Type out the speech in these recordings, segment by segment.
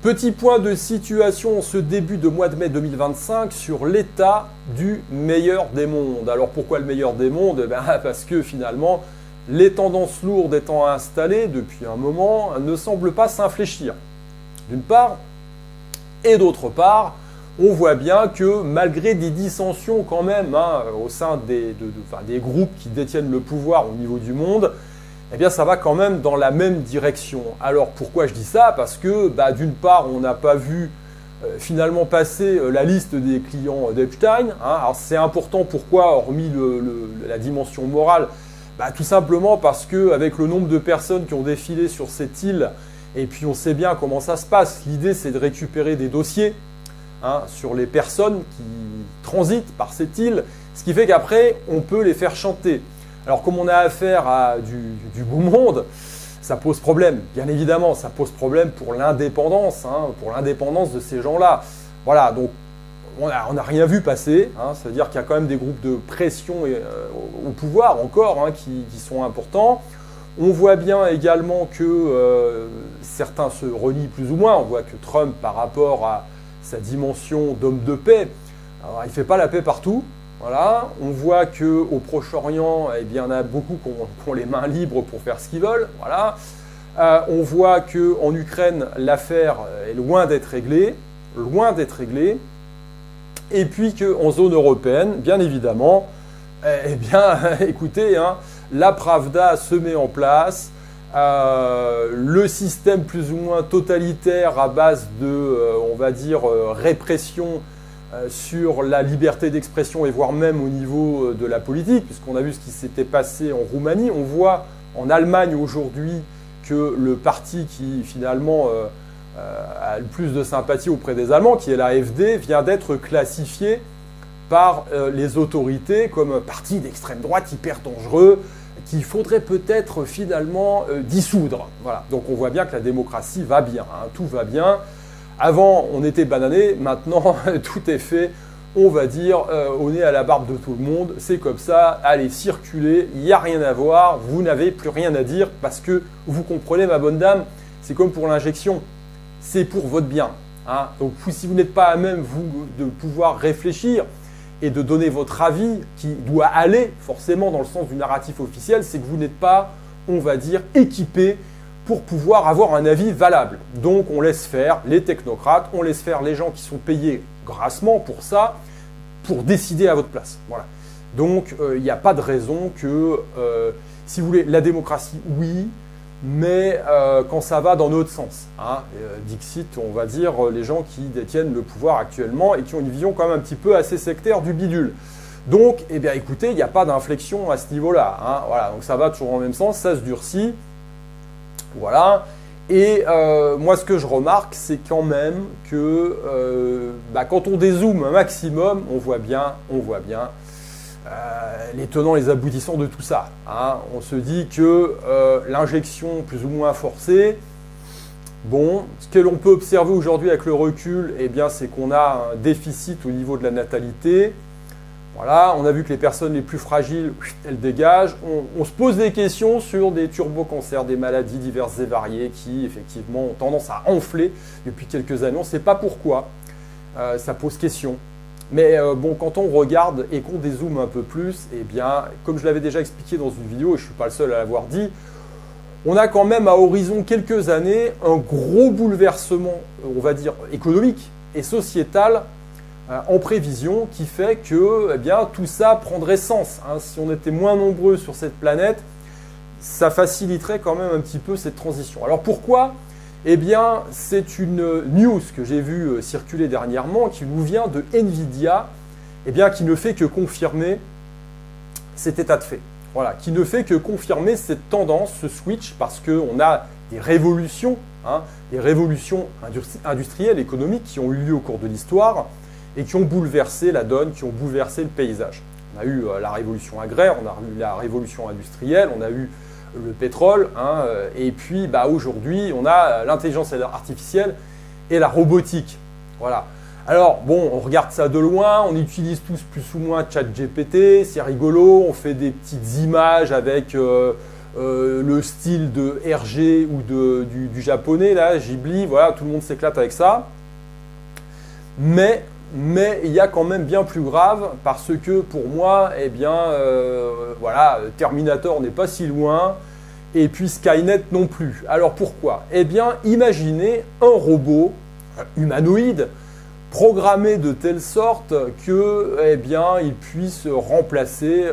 Petit point de situation en ce début de mois de mai 2025 sur l'état du meilleur des mondes. Alors pourquoi le meilleur des mondes? Parce que finalement, les tendances lourdes étant installées depuis un moment ne semblent pas s'infléchir. D'une part, et d'autre part, on voit bien que malgré des dissensions quand même au sein des groupes qui détiennent le pouvoir au niveau du monde, eh bien ça va quand même dans la même direction. Alors pourquoi je dis ça? Parce que d'une part, on n'a pas vu finalement passer la liste des clients d'Epstein. Alors c'est important, pourquoi, hormis la dimension morale? Tout simplement parce qu'avec le nombre de personnes qui ont défilé sur cette île, et puis on sait bien comment ça se passe, l'idée c'est de récupérer des dossiers sur les personnes qui transitent par cette île, ce qui fait qu'après on peut les faire chanter. Alors comme on a affaire à du beau monde, ça pose problème, bien évidemment, ça pose problème pour l'indépendance, de ces gens-là. Voilà, donc on n'a rien vu passer, c'est-à-dire qu'il y a quand même des groupes de pression au pouvoir encore qui sont importants. On voit bien également que certains se renient plus ou moins, on voit que Trump par rapport à sa dimension d'homme de paix, alors, il ne fait pas la paix partout. Voilà. On voit qu'au Proche-Orient, il y en a beaucoup qui ont les mains libres pour faire ce qu'ils veulent. Voilà. On voit qu'en Ukraine, l'affaire est loin d'être réglée. Et puis qu'en zone européenne, bien évidemment, écoutez, la Pravda se met en place. Le système plus ou moins totalitaire à base de, répression sur la liberté d'expression et voire même au niveau de la politique, puisqu'on a vu ce qui s'était passé en Roumanie. On voit en Allemagne aujourd'hui que le parti qui finalement a le plus de sympathie auprès des Allemands, qui est l'AfD, vient d'être classifié par les autorités comme un parti d'extrême droite hyper dangereux, qu'il faudrait peut-être finalement dissoudre. Voilà. Donc on voit bien que la démocratie va bien, tout va bien. Avant, on était bananés, maintenant, tout est fait, on va dire, on est à la barbe de tout le monde, c'est comme ça, allez, circulez, il n'y a rien à voir, vous n'avez plus rien à dire, parce que, vous comprenez, ma bonne dame, c'est comme pour l'injection, c'est pour votre bien. Donc, si vous n'êtes pas à même, vous, de pouvoir réfléchir et de donner votre avis, qui doit aller forcément dans le sens du narratif officiel, c'est que vous n'êtes pas, on va dire, équipé pour pouvoir avoir un avis valable. Donc on laisse faire les technocrates, on laisse faire les gens qui sont payés grassement pour ça, pour décider à votre place. Voilà. Donc il n'y a pas de raison que, si vous voulez, la démocratie, oui, mais quand ça va dans l'autre sens. Dixit, on va dire, les gens qui détiennent le pouvoir actuellement et qui ont une vision quand même un petit peu assez sectaire du bidule. Donc, écoutez, il n'y a pas d'inflexion à ce niveau-là. Voilà, donc ça va toujours dans le même sens, ça se durcit. Voilà, et moi ce que je remarque, c'est quand même que quand on dézoome un maximum, on voit bien les tenants, les aboutissants de tout ça. On se dit que l'injection plus ou moins forcée, ce que l'on peut observer aujourd'hui avec le recul, c'est qu'on a un déficit au niveau de la natalité. Voilà, on a vu que les personnes les plus fragiles, elles dégagent. On se pose des questions sur des turbocancers, des maladies diverses et variées qui, effectivement, ont tendance à enfler depuis quelques années. On ne sait pas pourquoi. Ça pose question. Mais quand on regarde et qu'on dézoome un peu plus, comme je l'avais déjà expliqué dans une vidéo, et je ne suis pas le seul à l'avoir dit, on a quand même à horizon quelques années un gros bouleversement, on va dire, économique et sociétal en prévision qui fait que tout ça prendrait sens. Si on était moins nombreux sur cette planète, ça faciliterait quand même un petit peu cette transition. Alors pourquoi? C'est une news que j'ai vue circuler dernièrement qui nous vient de Nvidia, qui ne fait que confirmer cet état de fait. Voilà, qui ne fait que confirmer cette tendance, ce switch, parce qu'on a des révolutions industrielles, économiques qui ont eu lieu au cours de l'histoire, et qui ont bouleversé la donne, qui ont bouleversé le paysage. On a eu la révolution agraire, on a eu la révolution industrielle, on a eu le pétrole, et puis aujourd'hui, on a l'intelligence artificielle et la robotique. Voilà. Alors, on regarde ça de loin, on utilise tous plus ou moins ChatGPT, c'est rigolo, on fait des petites images avec le style de RG ou du japonais, là, Ghibli, voilà, tout le monde s'éclate avec ça. Mais il y a quand même bien plus grave, parce que pour moi, eh bien, voilà, Terminator n'est pas si loin, et puis Skynet non plus. Alors pourquoi? Eh bien, imaginez un robot humanoïde programmé de telle sorte que, eh bien, il puisse remplacer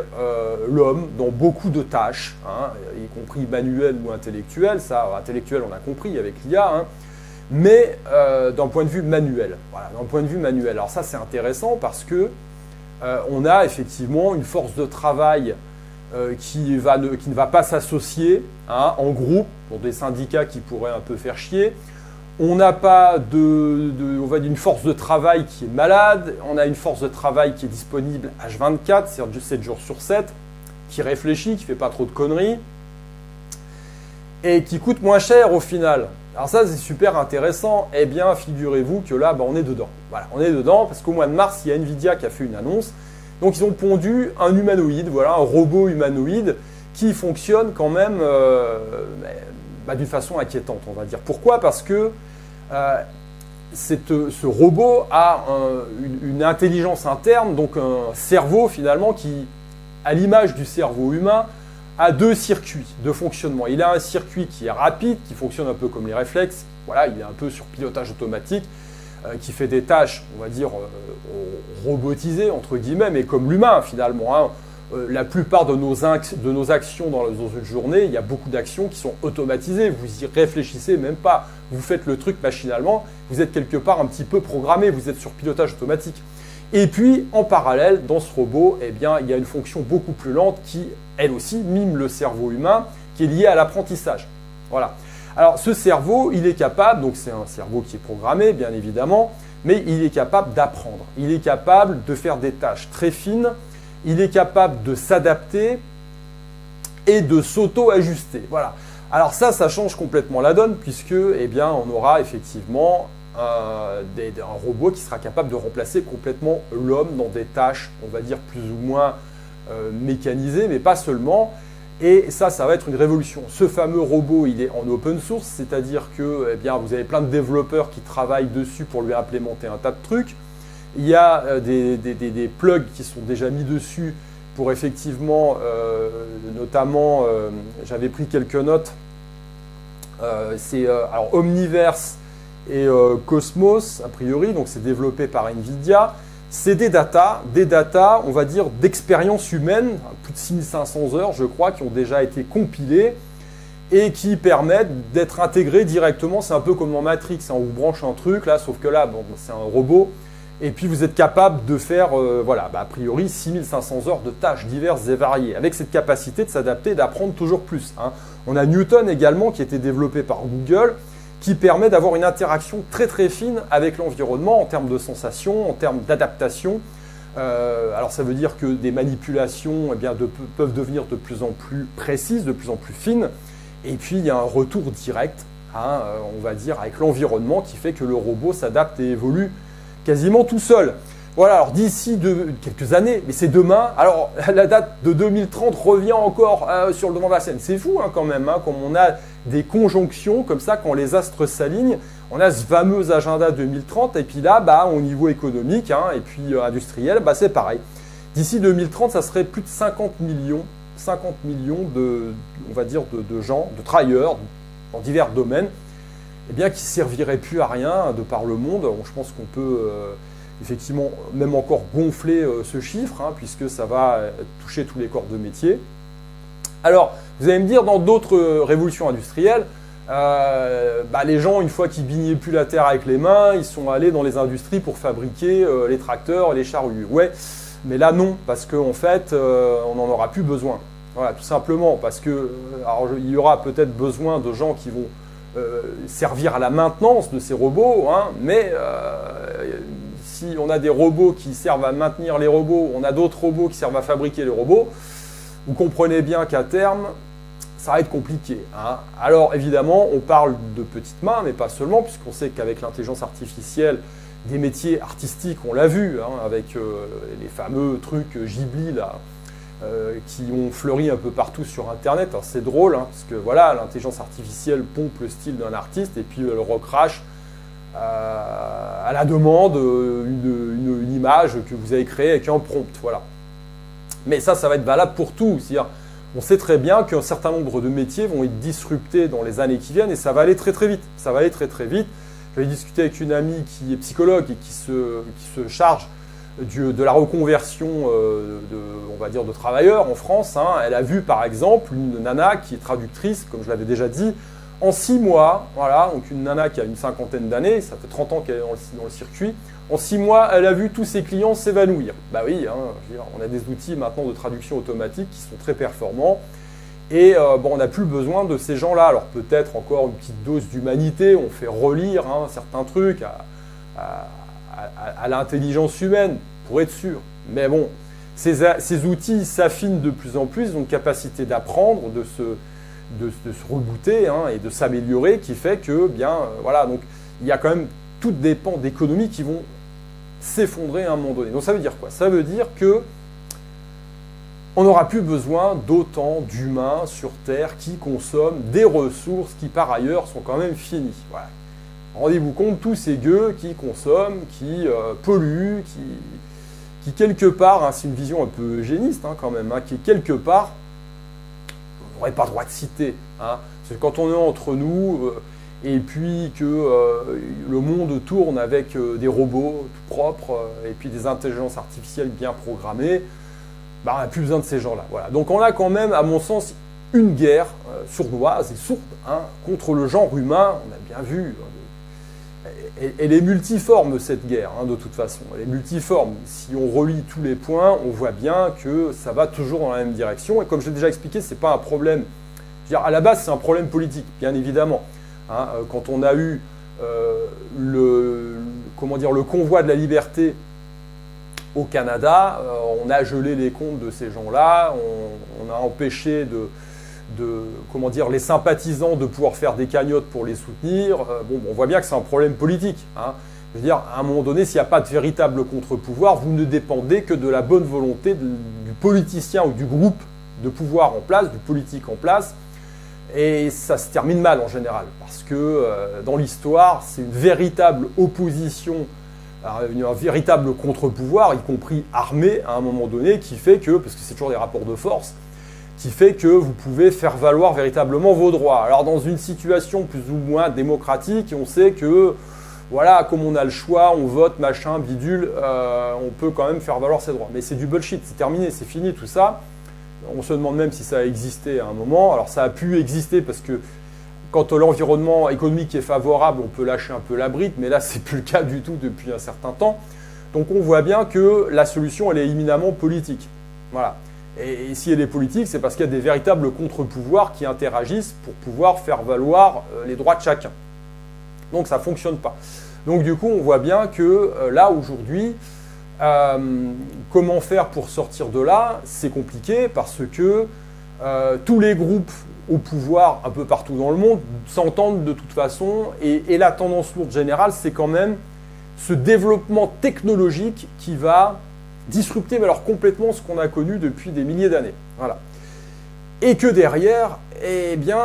l'homme dans beaucoup de tâches, hein, y compris manuelles ou intellectuelles. Ça, intellectuel, on a compris avec l'IA, hein, mais d'un point de vue manuel. Voilà, d'un point de vue manuel. Alors ça, c'est intéressant parce que on a effectivement une force de travail qui ne va pas s'associer, hein, en groupe pour des syndicats qui pourraient un peu faire chier. On n'a pas on va dire une force de travail qui est malade, on a une force de travail qui est disponible H24, c'est-à-dire 7 jours sur 7, qui réfléchit, qui ne fait pas trop de conneries, et qui coûte moins cher au final. Alors ça, c'est super intéressant. Eh bien, figurez-vous que là, on est dedans. Voilà, on est dedans, parce qu'au mois de mars, il y a Nvidia qui a fait une annonce. Donc, ils ont pondu un humanoïde, voilà, un robot humanoïde qui fonctionne quand même d'une façon inquiétante, on va dire. Pourquoi? Parce que ce robot a une intelligence interne, donc un cerveau finalement qui, à l'image du cerveau humain, a deux circuits de fonctionnement. Il a un circuit qui est rapide, qui fonctionne un peu comme les réflexes. Voilà, il est un peu sur pilotage automatique, qui fait des tâches, on va dire, robotisées, entre guillemets, mais comme l'humain finalement, hein. La plupart de nos actions dans une journée, il y a beaucoup d'actions qui sont automatisées. Vous y réfléchissez même pas. Vous faites le truc machinalement. Vous êtes quelque part un petit peu programmé. Vous êtes sur pilotage automatique. Et puis, en parallèle, dans ce robot, eh bien, il y a une fonction beaucoup plus lente qui, elle aussi, mime le cerveau humain, qui est liée à l'apprentissage. Voilà. Alors, ce cerveau, il est capable, donc c'est un cerveau qui est programmé, bien évidemment, mais il est capable d'apprendre. Il est capable de faire des tâches très fines. Il est capable de s'adapter et de s'auto-ajuster. Voilà. Alors ça change complètement la donne, puisque, eh bien, on aura effectivement un robot qui sera capable de remplacer complètement l'homme dans des tâches, on va dire, plus ou moins mécanisées, mais pas seulement. Et ça va être une révolution. Ce fameux robot, il est en open source, c'est-à-dire que, eh bien, vous avez plein de développeurs qui travaillent dessus pour lui implémenter un tas de trucs. Il y a des plugs qui sont déjà mis dessus pour effectivement, notamment, j'avais pris quelques notes, c'est alors Omniverse et Cosmos, a priori, donc c'est développé par Nvidia. C'est des data, on va dire, d'expérience humaine, plus de 6500 heures, je crois, qui ont déjà été compilées et qui permettent d'être intégrées directement. C'est un peu comme dans Matrix, hein, on vous branche un truc, là, sauf que là, bon, c'est un robot. Et puis vous êtes capable de faire, voilà, a priori, 6500 heures de tâches diverses et variées, avec cette capacité de s'adapter, d'apprendre toujours plus, hein. On a Newton également, qui a été développé par Google, qui permet d'avoir une interaction très très fine avec l'environnement en termes de sensations, en termes d'adaptation. Alors ça veut dire que des manipulations, eh bien, peuvent devenir de plus en plus précises, de plus en plus fines. Et puis il y a un retour direct, hein, on va dire, avec l'environnement qui fait que le robot s'adapte et évolue quasiment tout seul. Voilà, alors d'ici quelques années, mais c'est demain, alors la date de 2030 revient encore sur le devant de la scène. C'est fou, hein, quand même, hein, comme on a des conjonctions comme ça, quand les astres s'alignent, on a ce fameux agenda 2030, et puis là, au niveau économique, hein, et puis industriel, c'est pareil. D'ici 2030, ça serait plus de 50 millions de, on va dire, de gens, de travailleurs dans divers domaines, eh bien, qui ne servirait plus à rien de par le monde. Bon, je pense qu'on peut effectivement même encore gonfler ce chiffre, hein, puisque ça va toucher tous les corps de métier. Alors, vous allez me dire, dans d'autres révolutions industrielles, les gens, une fois qu'ils bignaient plus la terre avec les mains, ils sont allés dans les industries pour fabriquer les tracteurs et les charrues. Ouais, mais là non, parce qu'en fait, on n'en aura plus besoin. Voilà, tout simplement, parce que il y aura peut-être besoin de gens qui vont servir à la maintenance de ces robots, hein, mais si on a des robots qui servent à maintenir les robots, on a d'autres robots qui servent à fabriquer les robots, vous comprenez bien qu'à terme, ça va être compliqué, hein. Alors évidemment, on parle de petites mains, mais pas seulement, puisqu'on sait qu'avec l'intelligence artificielle, des métiers artistiques, on l'a vu, hein, avec les fameux trucs Ghibli, là, qui ont fleuri un peu partout sur Internet. Alors c'est drôle, hein, parce que voilà, l'intelligence artificielle pompe le style d'un artiste et puis elle recrache à la demande une image que vous avez créée avec un prompt. Voilà. Mais ça va être valable pour tout. C'est-à-dire, on sait très bien qu'un certain nombre de métiers vont être disruptés dans les années qui viennent et ça va aller très très vite. Ça va aller très très vite. J'avais discuté avec une amie qui est psychologue et qui se charge de la reconversion on va dire de travailleurs en France. Hein. Elle a vu par exemple une nana qui est traductrice, comme je l'avais déjà dit, en 6 mois, voilà, donc une nana qui a une cinquantaine d'années, ça fait 30 ans qu'elle est dans le circuit, en 6 mois, elle a vu tous ses clients s'évanouir. Bah oui, hein, je veux dire, on a des outils maintenant de traduction automatique qui sont très performants, et on n'a plus besoin de ces gens-là. Alors peut-être encore une petite dose d'humanité, on fait relire certains trucs à l'intelligence humaine, pour être sûr. Mais bon, ces outils s'affinent de plus en plus, ils ont une capacité d'apprendre, de se rebooter et de s'améliorer, qui fait que, voilà, donc il y a quand même tout des pans d'économie qui vont s'effondrer à un moment donné. Donc ça veut dire quoi? Ça veut dire que on n'aura plus besoin d'autant d'humains sur Terre qui consomment des ressources qui par ailleurs sont quand même finies. Voilà. Rendez-vous compte, tous ces gueux qui consomment, qui polluent, qui quelque part, c'est une vision un peu eugéniste quand même, qui quelque part, on n'aurait pas le droit de citer. Parce que quand on est entre nous, et puis que le monde tourne avec des robots tout propres, et puis des intelligences artificielles bien programmées, on n'a plus besoin de ces gens-là. Voilà. Donc on a quand même, à mon sens, une guerre sournoise et sourde contre le genre humain. On a bien vu. Elle est multiforme, cette guerre, de toute façon. Elle est multiforme. Si on relie tous les points, on voit bien que ça va toujours dans la même direction. Et comme je l'ai déjà expliqué, ce n'est pas un problème. Je veux dire, à la base, c'est un problème politique, bien évidemment. Quand on a eu le convoi de la liberté au Canada, on a gelé les comptes de ces gens-là, on a empêché les sympathisants de pouvoir faire des cagnottes pour les soutenir. On voit bien que c'est un problème politique. Je veux dire, à un moment donné, s'il n'y a pas de véritable contre-pouvoir, vous ne dépendez que de la bonne volonté du politicien ou du groupe de pouvoir en place, du politique en place. Et ça se termine mal en général, parce que dans l'histoire, c'est une véritable opposition, un véritable contre-pouvoir, y compris armé à un moment donné, qui fait que, parce que c'est toujours des rapports de force, qui fait que vous pouvez faire valoir véritablement vos droits. Alors dans une situation plus ou moins démocratique, on sait que, voilà, comme on a le choix, on vote, machin, bidule, on peut quand même faire valoir ses droits. Mais c'est du bullshit, c'est terminé, c'est fini tout ça. On se demande même si ça a existé à un moment. Alors ça a pu exister parce que quand l'environnement économique est favorable, on peut lâcher un peu la bride, mais là c'est plus le cas du tout depuis un certain temps. Donc on voit bien que la solution elle est éminemment politique. Voilà. Et si elle est politique, c'est parce qu'il y a des véritables contre-pouvoirs qui interagissent pour pouvoir faire valoir les droits de chacun. Donc ça ne fonctionne pas. Donc du coup on voit bien que là aujourd'hui, comment faire pour sortir de là? C'est compliqué parce que tous les groupes au pouvoir un peu partout dans le monde s'entendent de toute façon et la tendance lourde générale, c'est quand même ce développement technologique qui va disrupter mais alors complètement ce qu'on a connu depuis des milliers d'années. Voilà. Et que derrière, eh bien,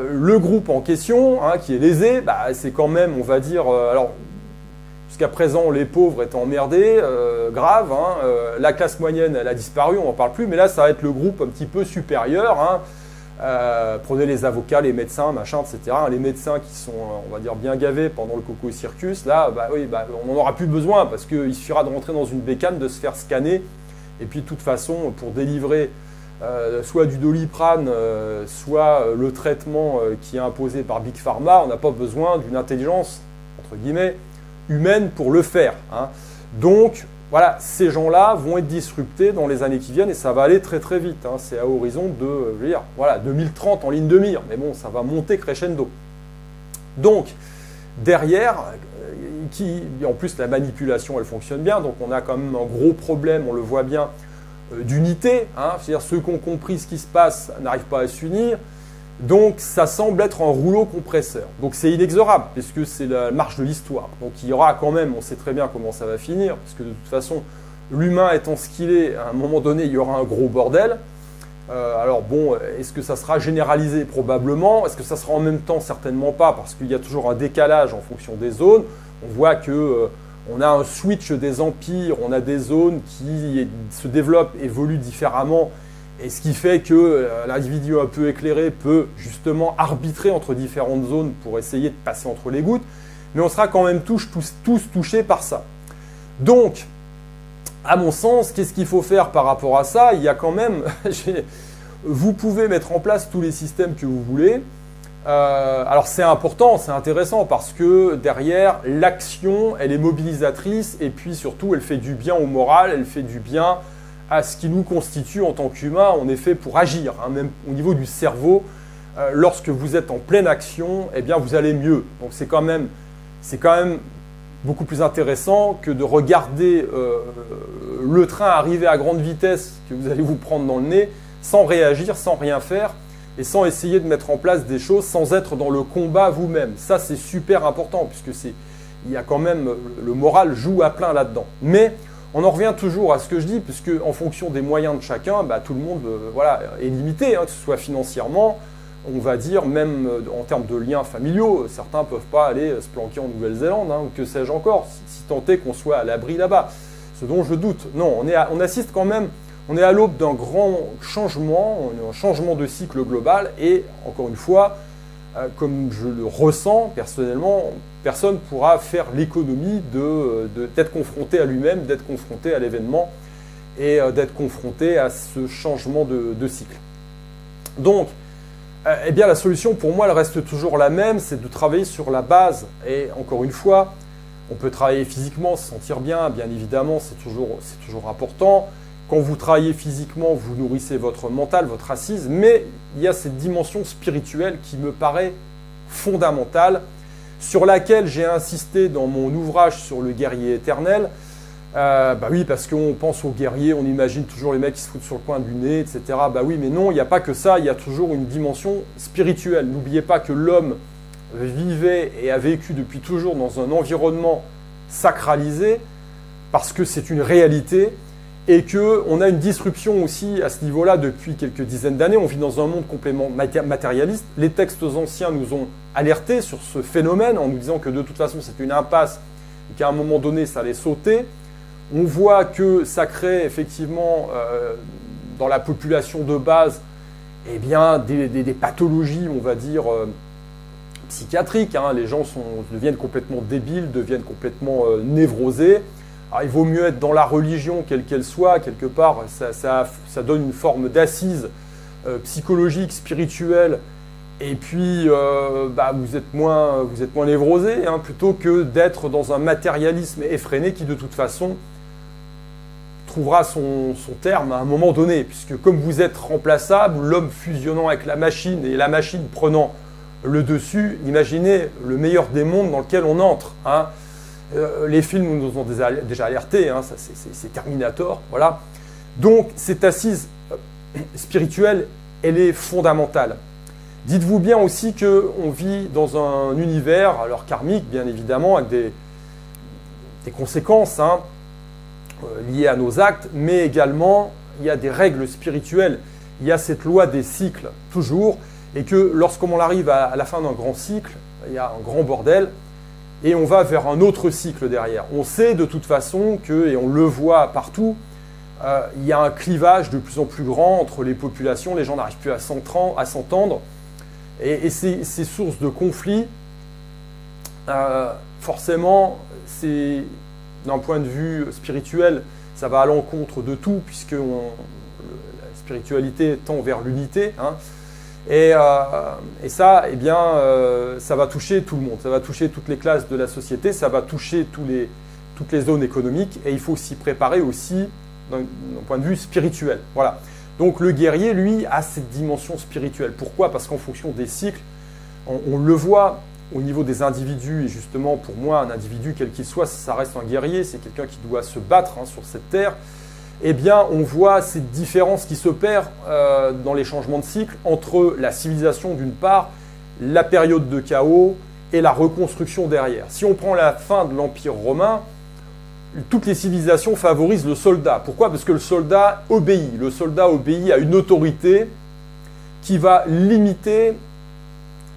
le groupe en question, qui est lésé, c'est quand même, on va dire, alors jusqu'à présent, les pauvres étaient emmerdés, grave. La classe moyenne, elle a disparu, on n'en parle plus. Mais là, ça va être le groupe un petit peu supérieur. Prenez les avocats, les médecins, machin, etc. Les médecins qui sont, on va dire, bien gavés pendant le Coco Circus, là, on n'en aura plus besoin parce qu'il suffira de rentrer dans une bécane, de se faire scanner. Et puis, de toute façon, pour délivrer soit du Doliprane, soit le traitement qui est imposé par Big Pharma, on n'a pas besoin d'une intelligence, entre guillemets, humaine pour le faire. Donc, voilà, ces gens-là vont être disruptés dans les années qui viennent et ça va aller très très vite. C'est à horizon de, je veux dire, voilà, 2030 en ligne de mire, mais bon, ça va monter crescendo. Donc, derrière, en plus la manipulation, elle fonctionne bien, donc on a quand même un gros problème, on le voit bien, d'unité. C'est-à-dire ceux qui ont compris ce qui se passe n'arrivent pas à s'unir. Donc ça semble être un rouleau compresseur. Donc c'est inexorable, puisque c'est la marche de l'histoire. Donc il y aura quand même, on sait très bien comment ça va finir, parce que de toute façon, l'humain étant ce qu'il est, à un moment donné, il y aura un gros bordel. Alors bon, est-ce que ça sera généralisé? Probablement. Est-ce que ça sera en même temps? Certainement pas, parce qu'il y a toujours un décalage en fonction des zones. On voit que on a un switch des empires, on a des zones qui se développent, évoluent différemment, et ce qui fait que l'individu un peu éclairé peut justement arbitrer entre différentes zones pour essayer de passer entre les gouttes, mais on sera quand même tous touchés par ça. Donc, à mon sens, qu'est-ce qu'il faut faire par rapport à ça? Il y a quand même, vous pouvez mettre en place tous les systèmes que vous voulez. Alors c'est important, c'est intéressant parce que derrière, l'action, elle est mobilisatrice et puis surtout, elle fait du bien au moral, elle fait du bien à ce qui nous constitue en tant qu'humains. On est fait pour agir, hein, même au niveau du cerveau. Lorsque vous êtes en pleine action, eh bien vous allez mieux. Donc c'est quand même beaucoup plus intéressant que de regarder le train arriver à grande vitesse que vous allez vous prendre dans le nez sans réagir, sans rien faire et sans essayer de mettre en place des choses, sans être dans le combat vous-même. Ça, c'est super important puisque il y a quand même, le moral joue à plein là-dedans. Mais on en revient toujours à ce que je dis, puisque en fonction des moyens de chacun, tout le monde est limité, hein, que ce soit financièrement, on va dire, même en termes de liens familiaux, certains ne peuvent pas aller se planquer en Nouvelle-Zélande, hein, ou que sais-je encore, si tant est qu'on soit à l'abri là-bas. Ce dont je doute. Non, on assiste quand même, on est à l'aube d'un grand changement, un changement de cycle global, et encore une fois, comme je le ressens personnellement, personne ne pourra faire l'économie d'être confronté à lui-même, d'être confronté à l'événement, et d'être confronté à ce changement de cycle. Donc, eh bien, la solution, pour moi, elle reste toujours la même, c'est de travailler sur la base. Et encore une fois, on peut travailler physiquement, se sentir bien évidemment, c'est toujours important. Quand vous travaillez physiquement, vous nourrissez votre mental, votre assise, mais il y a cette dimension spirituelle qui me paraît fondamentale, sur laquelle j'ai insisté dans mon ouvrage sur le guerrier éternel. Oui, parce qu'on pense aux guerriers, on imagine toujours les mecs qui se foutent sur le coin du nez, etc. Oui, mais non, il n'y a pas que ça, il y a toujours une dimension spirituelle. N'oubliez pas que l'homme vivait et a vécu depuis toujours dans un environnement sacralisé, parce que c'est une réalité, et qu'on a une disruption aussi à ce niveau-là depuis quelques dizaines d'années. On vit dans un monde complètement matérialiste. Les textes anciens nous ont alertés sur ce phénomène en nous disant que de toute façon c'est une impasse et qu'à un moment donné ça allait sauter. On voit que ça crée effectivement dans la population de base des pathologies, on va dire, psychiatriques. Hein. Les gens deviennent complètement débiles, deviennent complètement névrosés. Alors, il vaut mieux être dans la religion, quelle qu'elle soit, quelque part, ça donne une forme d'assise psychologique, spirituelle, et puis vous êtes moins névrosé, hein, plutôt que d'être dans un matérialisme effréné qui, de toute façon, trouvera son terme à un moment donné, puisque comme vous êtes remplaçable, l'homme fusionnant avec la machine et la machine prenant le dessus, imaginez le meilleur des mondes dans lequel on entre, hein. Les films nous ont déjà alertés, hein, c'est Terminator, voilà. Donc cette assise spirituelle, elle est fondamentale. Dites-vous bien aussi qu'on vit dans un univers, alors karmique bien évidemment, avec des conséquences liées à nos actes, mais également il y a des règles spirituelles, il y a cette loi des cycles toujours, et que lorsqu'on arrive à la fin d'un grand cycle, il y a un grand bordel, et on va vers un autre cycle derrière. On sait de toute façon que, et on le voit partout, il y a un clivage de plus en plus grand entre les populations, les gens n'arrivent plus à s'entendre, et ces sources de conflits, forcément, d'un point de vue spirituel, ça va à l'encontre de tout, puisque la spiritualité tend vers l'unité, hein. Et ça, ça va toucher tout le monde, ça va toucher toutes les classes de la société, ça va toucher toutes les zones économiques, et il faut s'y préparer aussi d'un point de vue spirituel. Voilà. Donc le guerrier, lui, a cette dimension spirituelle. Pourquoi? Parce qu'en fonction des cycles, on le voit au niveau des individus, et justement pour moi, un individu, quel qu'il soit, ça reste un guerrier, c'est quelqu'un qui doit se battre sur cette terre. Eh bien, on voit cette différence qui s'opère dans les changements de cycle entre la civilisation d'une part, la période de chaos et la reconstruction derrière. Si on prend la fin de l'Empire romain, toutes les civilisations favorisent le soldat. Pourquoi? Parce que le soldat obéit. Le soldat obéit à une autorité qui va limiter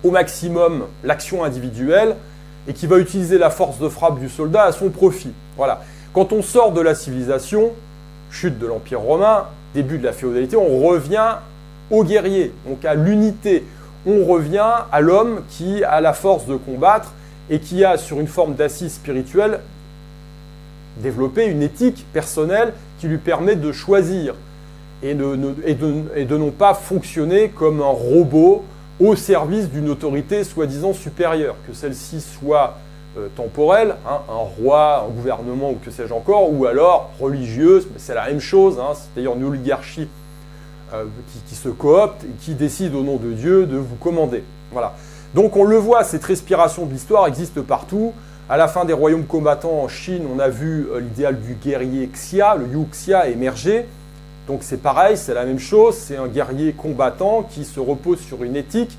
au maximum l'action individuelle et qui va utiliser la force de frappe du soldat à son profit. Voilà. Quand on sort de la civilisation, chute de l'Empire romain, début de la féodalité, on revient au guerrier, donc à l'unité. On revient à l'homme qui a la force de combattre et qui a, sur une forme d'assise spirituelle, développé une éthique personnelle qui lui permet de choisir et de non pas fonctionner comme un robot au service d'une autorité soi-disant supérieure, que celle-ci soit temporelle, hein, un roi, un gouvernement ou que sais-je encore, ou alors religieuse, mais c'est la même chose, hein, c'est-à-dire une oligarchie qui se coopte et qui décide au nom de Dieu de vous commander. Voilà. Donc on le voit, cette respiration de l'histoire existe partout. À la fin des royaumes combattants en Chine, on a vu l'idéal du guerrier Xia, le Yu Xia émerger. Donc c'est pareil, c'est la même chose, c'est un guerrier combattant qui se repose sur une éthique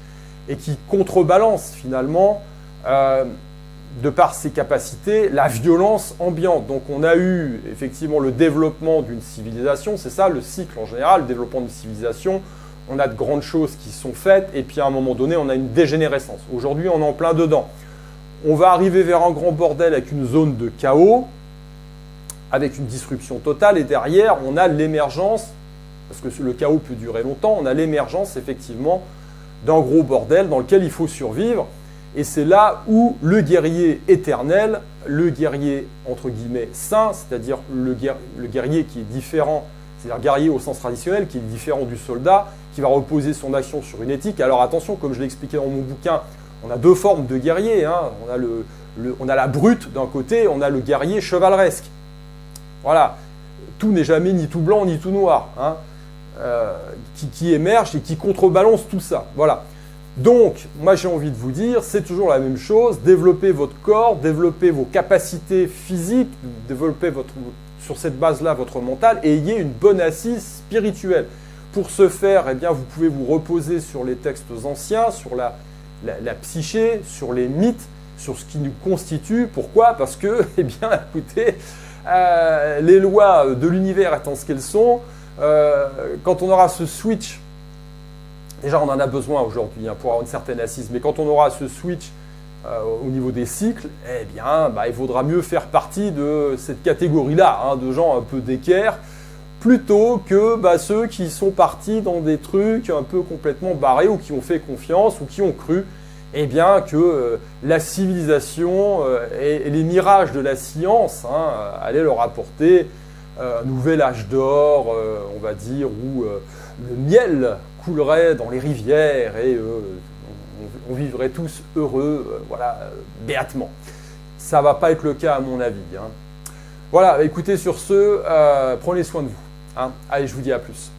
et qui contrebalance finalement, de par ses capacités, la violence ambiante. Donc on a eu effectivement le développement d'une civilisation, c'est ça le cycle en général, le développement d'une civilisation. On a de grandes choses qui sont faites et puis à un moment donné on a une dégénérescence. Aujourd'hui on est en plein dedans. On va arriver vers un grand bordel avec une zone de chaos, avec une disruption totale, et derrière, on a l'émergence, parce que le chaos peut durer longtemps, on a l'émergence effectivement d'un gros bordel dans lequel il faut survivre, et c'est là où le guerrier éternel, le guerrier entre guillemets saint, c'est-à-dire le guerrier qui est différent, c'est-à-dire guerrier au sens traditionnel, qui est différent du soldat, qui va reposer son action sur une éthique. Alors attention, comme je l'ai expliqué dans mon bouquin, on a deux formes de guerriers, hein. On a la brute d'un côté, on a le guerrier chevaleresque. Voilà, tout n'est jamais ni tout blanc ni tout noir, hein, qui émerge et qui contrebalance tout ça. Voilà. Donc, moi j'ai envie de vous dire, c'est toujours la même chose, développez votre corps, développez vos capacités physiques, développez sur cette base-là votre mental et ayez une bonne assise spirituelle. Pour ce faire, eh bien, vous pouvez vous reposer sur les textes anciens, sur la psyché, sur les mythes, sur ce qui nous constitue. Pourquoi? Parce que, eh bien, écoutez, les lois de l'univers étant ce qu'elles sont, quand on aura ce switch, déjà on en a besoin aujourd'hui, hein, pour avoir une certaine assise, mais quand on aura ce switch au niveau des cycles, eh bien, il vaudra mieux faire partie de cette catégorie-là, hein, de gens un peu d'équerre, plutôt que ceux qui sont partis dans des trucs un peu complètement barrés ou qui ont fait confiance ou qui ont cru que la civilisation et les mirages de la science allaient leur apporter un nouvel âge d'or, on va dire, où le miel coulerait dans les rivières et on vivrait tous heureux, béatement. Ça ne va pas être le cas à mon avis, hein. Voilà, écoutez, sur ce, prenez soin de vous, hein. Allez, je vous dis à plus.